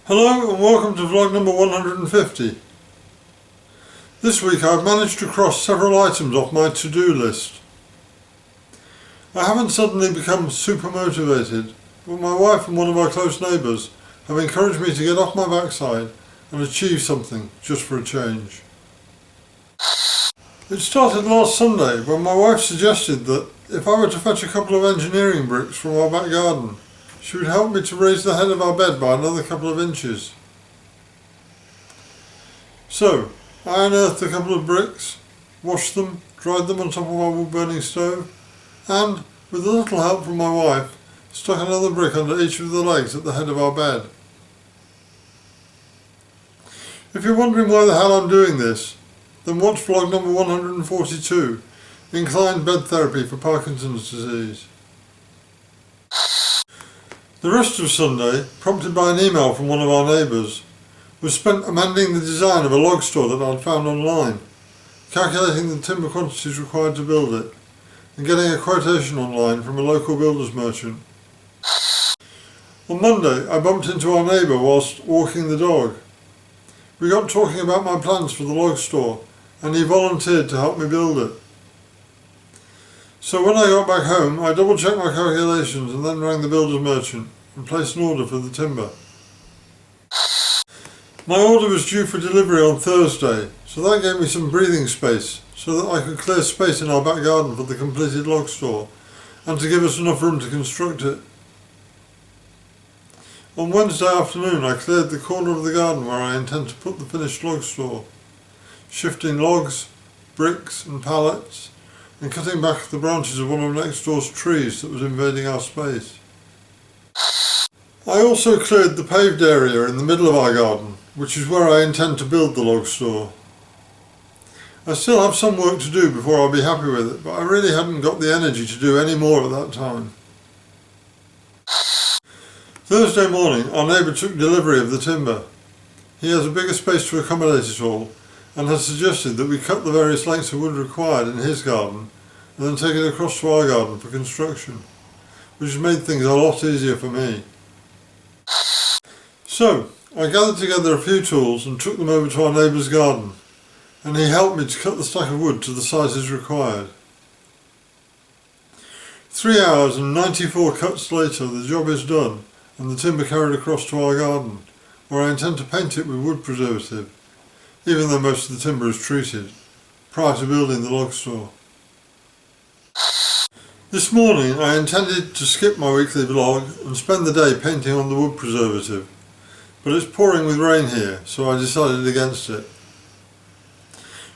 Hello and welcome to vlog number 150. This week I've managed to cross several items off my to-do list. I haven't suddenly become super motivated, but my wife and one of our close neighbours have encouraged me to get off my backside and achieve something just for a change. It started last Sunday when my wife suggested that if I were to fetch a couple of engineering bricks from our back garden, she would help me to raise the head of our bed by another couple of inches. So, I unearthed a couple of bricks, washed them, dried them on top of our wood-burning stove, and, with a little help from my wife, stuck another brick under each of the legs at the head of our bed. If you're wondering why the hell I'm doing this, then watch vlog number 142, Inclined Bed Therapy for Parkinson's Disease. The rest of Sunday, prompted by an email from one of our neighbours, was spent amending the design of a log store that I'd found online, calculating the timber quantities required to build it, and getting a quotation online from a local builder's merchant. On Monday, I bumped into our neighbour whilst walking the dog. We got talking about my plans for the log store, and he volunteered to help me build it. So when I got back home, I double-checked my calculations and then rang the builder's merchant and placed an order for the timber. My order was due for delivery on Thursday, so that gave me some breathing space so that I could clear space in our back garden for the completed log store and to give us enough room to construct it. On Wednesday afternoon I cleared the corner of the garden where I intend to put the finished log store, shifting logs, bricks and pallets, and cutting back the branches of one of next door's trees that was invading our space. I also cleared the paved area in the middle of our garden, which is where I intend to build the log store. I still have some work to do before I'll be happy with it, but I really hadn't got the energy to do any more at that time. Thursday morning, our neighbour took delivery of the timber. He has a bigger space to accommodate it all, and has suggested that we cut the various lengths of wood required in his garden and then take it across to our garden for construction, which has made things a lot easier for me. So, I gathered together a few tools and took them over to our neighbour's garden, and he helped me to cut the stack of wood to the sizes required. 3 hours and 94 cuts later, the job is done and the timber carried across to our garden, where I intend to paint it with wood preservative, even though most of the timber is treated, prior to building the log store. This morning I intended to skip my weekly vlog and spend the day painting on the wood preservative, but it's pouring with rain here, so I decided against it.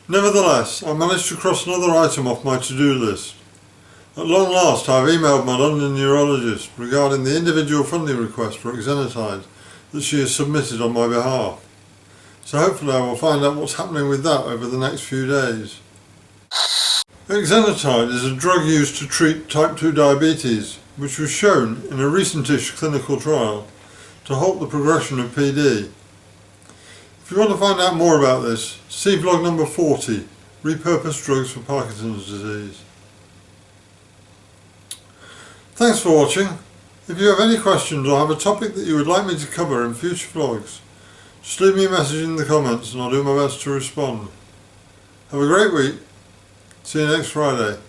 Nevertheless, I managed to cross another item off my to-do list. At long last I have emailed my London neurologist regarding the individual funding request for exenatide that she has submitted on my behalf. So hopefully I will find out what's happening with that over the next few days. Exenatide is a drug used to treat type 2 diabetes, which was shown in a recentish clinical trial to halt the progression of PD. If you want to find out more about this, see vlog number 40, Repurposed Drugs for Parkinson's Disease. Thanks for watching. If you have any questions or have a topic that you would like me to cover in future vlogs, just leave me a message in the comments and I'll do my best to respond. Have a great week. See you next Friday.